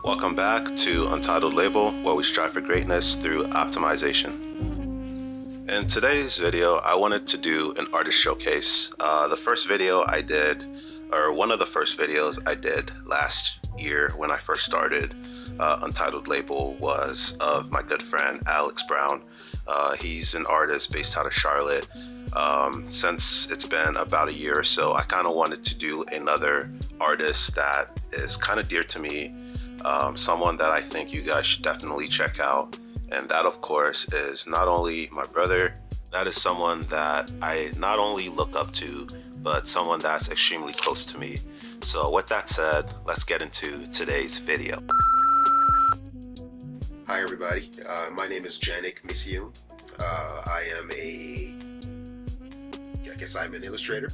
Welcome back to Untitled Label, where we strive for greatness through optimization. In today's video, I wanted to do an artist showcase. The first video I did, or one of the first videos I did last year when I first started Untitled Label, was of my good friend Alex Brown. He's an artist based out of Charlotte. Since it's been about a year or so, I kind of wanted to do another artist that is kind of dear to me, someone that I think you guys should definitely check out. And that, of course, is not only my brother, that is someone that I not only look up to, but someone that's extremely close to me. So with that said, let's get into today's video. Hi everybody, my name is Janik Misium. I'm an illustrator.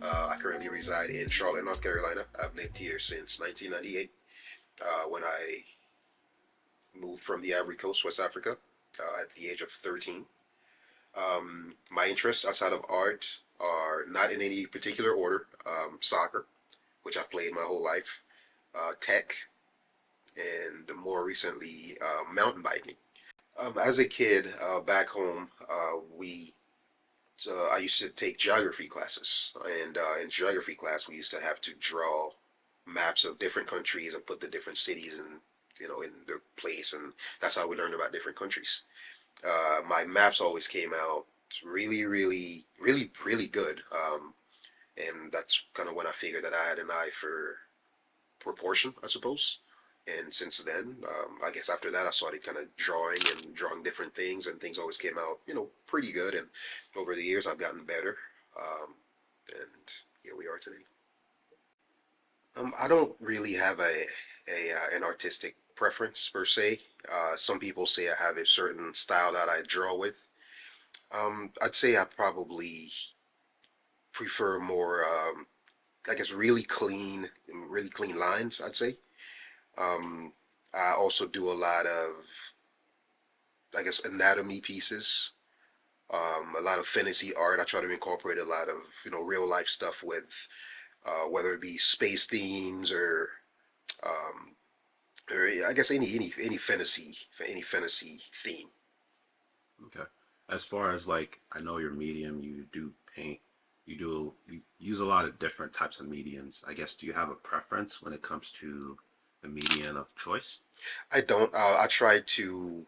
I currently reside in Charlotte, North Carolina. I've lived here since 1998, when I moved from the Ivory Coast, West Africa, at the age of 13. My interests outside of art are not in any particular order. Soccer, which I've played my whole life, tech, and more recently, mountain biking. As a kid, back home, I used to take geography classes, and in geography class, we used to have to draw maps of different countries and put the different cities in their place, and that's how we learned about different countries. My maps always came out really, really, really, really good, and that's kind of when I figured that I had an eye for proportion, I suppose. And since then, I guess after that, I started kind of drawing different things, and things always came out, pretty good. And over the years, I've gotten better, and here we are today. I don't really have an artistic preference per se. Some people say I have a certain style that I draw with. I'd say I probably prefer more, really clean lines, I'd say. I also do a lot of, anatomy pieces, a lot of fantasy art. I try to incorporate a lot of, real life stuff with, whether it be space themes or I guess any fantasy theme. Okay. As far as I know your medium, you do paint, you use a lot of different types of mediums. I guess, do you have a preference when it comes to the medium of choice? I don't. I try to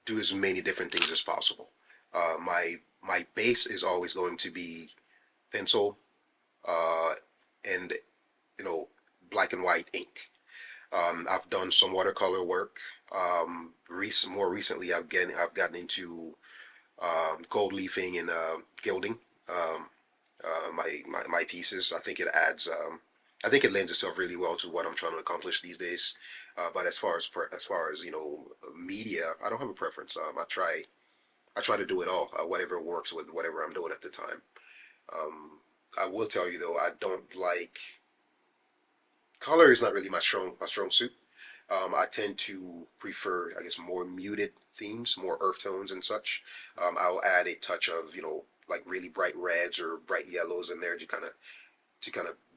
do as many different things as possible. My base is always going to be pencil, and black and white ink. I've done some watercolor work. More recently, I've gotten into gold leafing and gilding. My pieces. I think it adds. I think it lends itself really well to what I'm trying to accomplish these days. But as far as media, I don't have a preference. I try to do it all, whatever works with whatever I'm doing at the time. I will tell you though, I don't like color. Is not really my strong suit. I tend to prefer, I guess, more muted themes, more earth tones and such. I'll add a touch of, really bright reds or bright yellows in there to kind of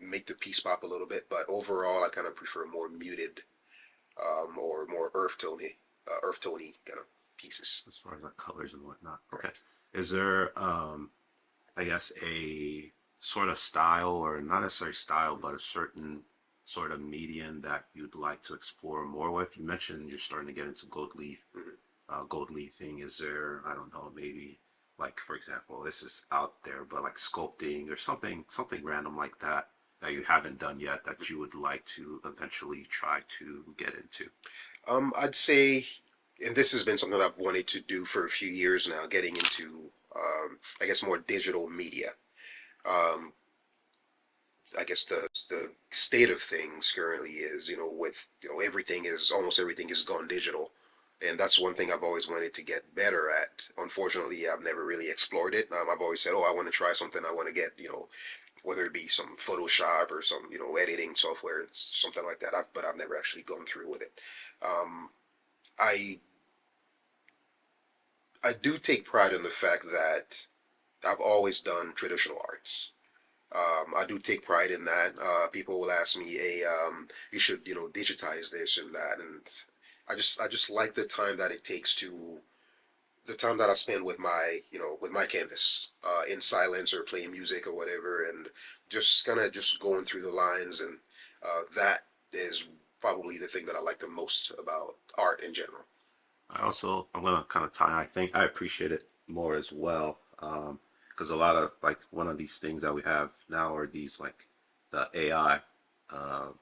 make the piece pop a little bit. But overall, I kind of prefer more muted, or more earth tony kind of pieces. As far as colors and whatnot. Okay. Is there, I guess, a sort of style, or not necessarily style, but a certain sort of medium that you'd like to explore more with? You mentioned you're starting to get into gold leafing. Is there, I don't know, maybe for example, this is out there, but sculpting or something random like that you haven't done yet that you would like to eventually try to get into? I'd say, and this has been something that I've wanted to do for a few years now, getting into, more digital media. I guess the state of things currently is, almost everything is gone digital. And that's one thing I've always wanted to get better at. Unfortunately, I've never really explored it. I've always said, I want to try something. I want to get, whether it be some Photoshop or some, editing software, something like that. But I've never actually gone through with it. I do take pride in the fact that I've always done traditional arts. I do take pride in that. People will ask me, "Hey, you should, digitize this and that," and I just like the time that it takes to the time that I spend with my canvas, in silence or playing music or whatever, and just kind of just going through the lines, and that is probably the thing that I like the most about art in general. I'm gonna kind of tie. I think I appreciate it more as well, because a lot of like one of these things that we have now are these like the AI, uh, Yeah.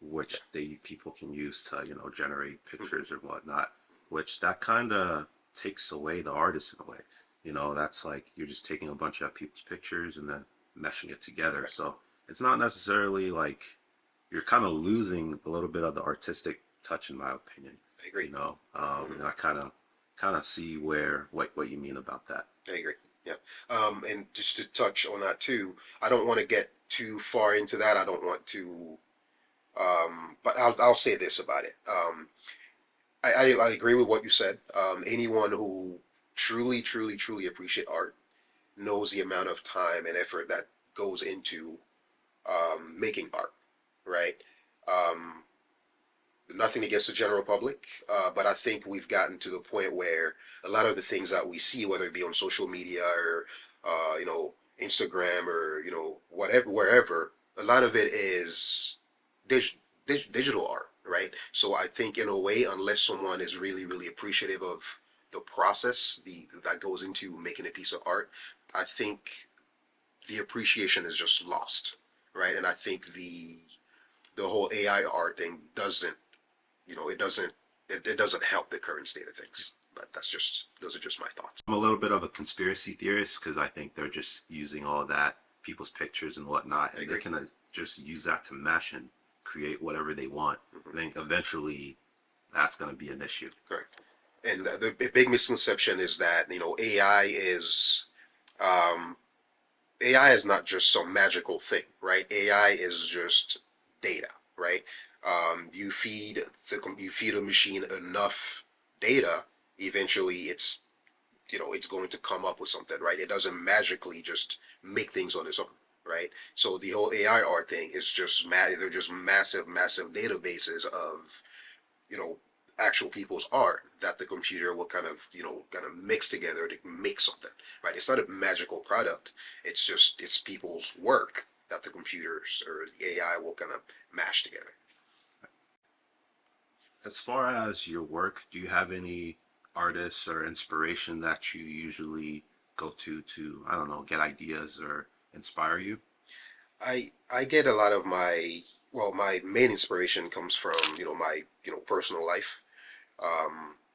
which they people can use to generate pictures or whatnot, which that kind of takes away the artist in a way. That's like you're just taking a bunch of people's pictures and then meshing it together. Right. So it's not necessarily like you're kind of losing a little bit of the artistic touch, in my opinion. I agree. And I kind of see what you mean about that. I agree. Yeah. And just to touch on that too, I don't want to get too far into that. I don't want to, but I'll say this about it. I agree with what you said. Anyone who truly, truly, truly appreciate art knows the amount of time and effort that goes into making art, right? Um, Nothing against the general public, but I think we've gotten to the point where a lot of the things that we see, whether it be on social media or Instagram or whatever, wherever, a lot of it is digital art, right? So I think in a way, unless someone is really really appreciative of the process that goes into making a piece of art, I think the appreciation is just lost, right? And I think the whole AI art thing doesn't it doesn't help the current state of things. But those are just my thoughts. I'm a little bit of a conspiracy theorist because I think they're just using all that people's pictures and whatnot, I and they agree. can just use that to mesh and create whatever they want. I think eventually that's going to be an issue. Correct. And the big misconception is that um, AI is not just some magical thing, right? AI is just data, right? You feed a machine enough data, eventually it's going to come up with something, right? It doesn't magically just make things on its own, right? So the whole AI art thing is they're just massive, massive databases of you know actual people's art that the computer will kind of mix together to make something, right? It's not a magical product. It's people's work that the computers or the AI will kind of mash together. As far as your work, do you have any artists or inspiration that you usually go to, I don't know, get ideas or inspire you? I get a lot of my main inspiration comes from my personal life.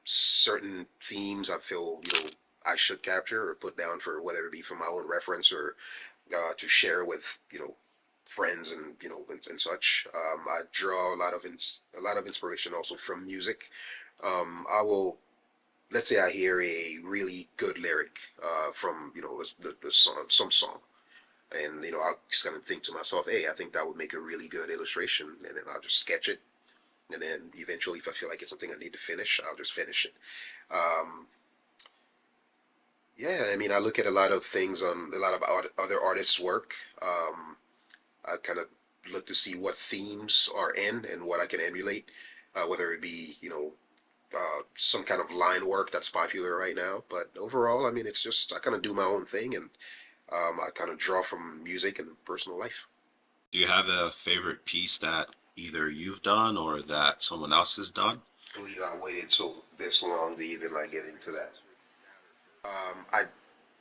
Certain themes I feel I should capture or put down, for whether it be for my own reference or to share with friends and and such. I draw a lot of inspiration also from music. I will Let's say I hear a really good lyric from the song, some song, and I'll just kind of think to myself, hey, I think that would make a really good illustration, and then I'll just sketch it, and then eventually, if I feel like it's something I need to finish, I'll just finish it. Um, yeah, I mean, I look at a lot of things on a lot of other artists' work. I kind of look to see what themes are in and what I can emulate, whether it be some kind of line work that's popular right now. But overall, I mean, it's just I kind of do my own thing, and I kind of draw from music and personal life. Do you have a favorite piece that either you've done or that someone else has done? I believe I waited so this long to even like get into that.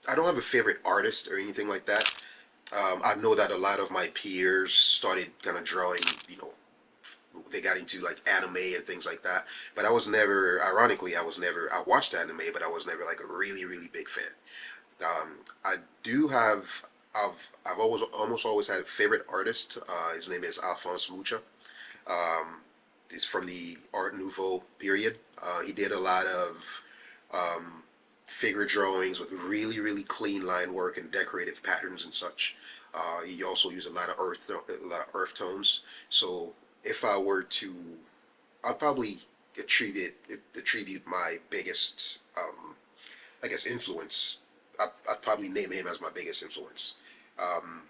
I don't have a favorite artist or anything like that. I know that a lot of my peers started kind of drawing, they got into like anime and things like that. But I was never, ironically, I watched anime, but I was never like a really, really big fan. I do have, I've always, almost always had a favorite artist. His name is Alphonse Mucha. He's from the Art Nouveau period. He did a lot of figure drawings with really, really clean line work and decorative patterns and such. He also used a lot of earth tones. So if I were to, I'd probably attribute my biggest, I guess, influence. I'd probably name him as my biggest influence. Um,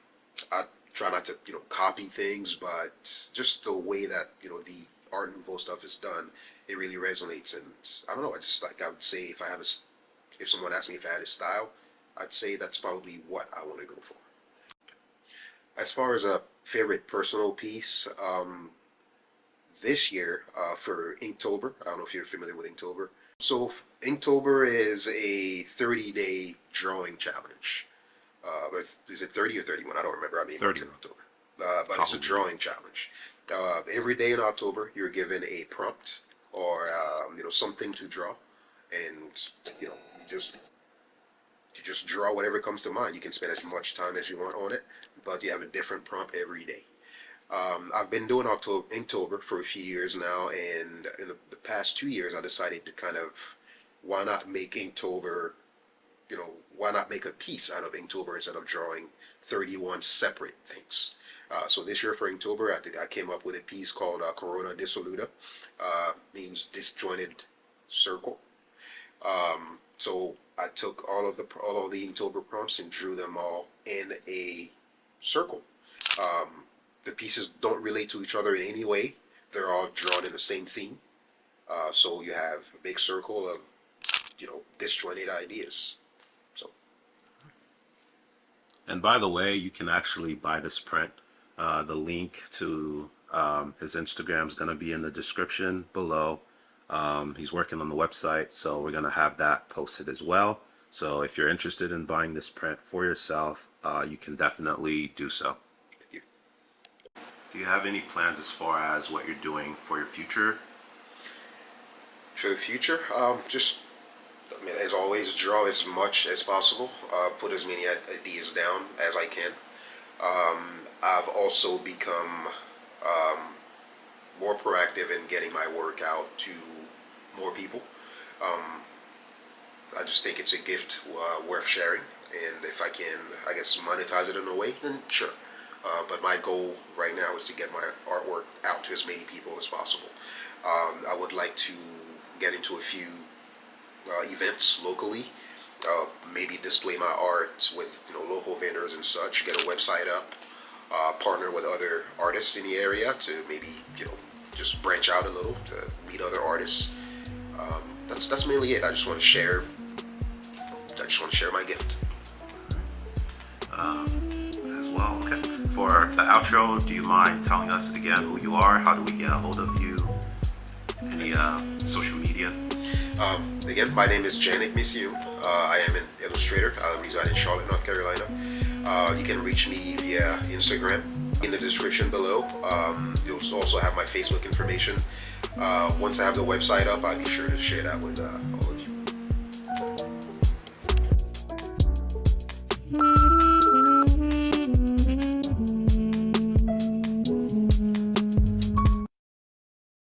I try not to, copy things, but just the way that, the Art Nouveau stuff is done, it really resonates. And I don't know, I would say if someone asked me if I had a style, I'd say that's probably what I want to go for. As far as a favorite personal piece, this year for Inktober, I don't know if you're familiar with Inktober. So Inktober is a 30-day drawing challenge. Is it 30 or 31? I don't remember. I mean, 30 in October. But it's a drawing challenge. Every day in October, you're given a prompt or something to draw, and you just draw whatever comes to mind. You can spend as much time as you want on it, but you have a different prompt every day. I've been doing Inktober for a few years now, and in the past 2 years, I decided to why not make Inktober, why not make a piece out of Inktober instead of drawing 31 separate things. So this year for Inktober, I came up with a piece called Corona Dissoluta, means disjointed circle. So I took all of the Inktober prompts and drew them all in a circle. The pieces don't relate to each other in any way. They're all drawn in the same theme. So you have a big circle of, disjointed ideas. So. And by the way, you can actually buy this print. The link to his Instagram is going to be in the description below. He's working on the website, so we're going to have that posted as well. So if you're interested in buying this print for yourself, you can definitely do so. Thank you. Do you have any plans as far as what you're doing for your future? For the future, as always, draw as much as possible. Put as many ideas down as I can. I've also become more proactive in getting my work out to more people. I just think it's a gift worth sharing, and if I can, monetize it in a way, then sure. But my goal right now is to get my artwork out to as many people as possible. I would like to get into a few events locally, maybe display my art with local vendors and such, get a website up, partner with other artists in the area to maybe just branch out a little to meet other artists. That's mainly it. I just want to share my gift. As well, okay. For the outro, do you mind telling us again who you are? How do we get a hold of you? Any social media? Again, my name is Janet Misiu. I am an illustrator. I reside in Charlotte, North Carolina. You can reach me via Instagram in the description below. You'll also have my Facebook information. Once I have the website up, I'll be sure to share that with all of you.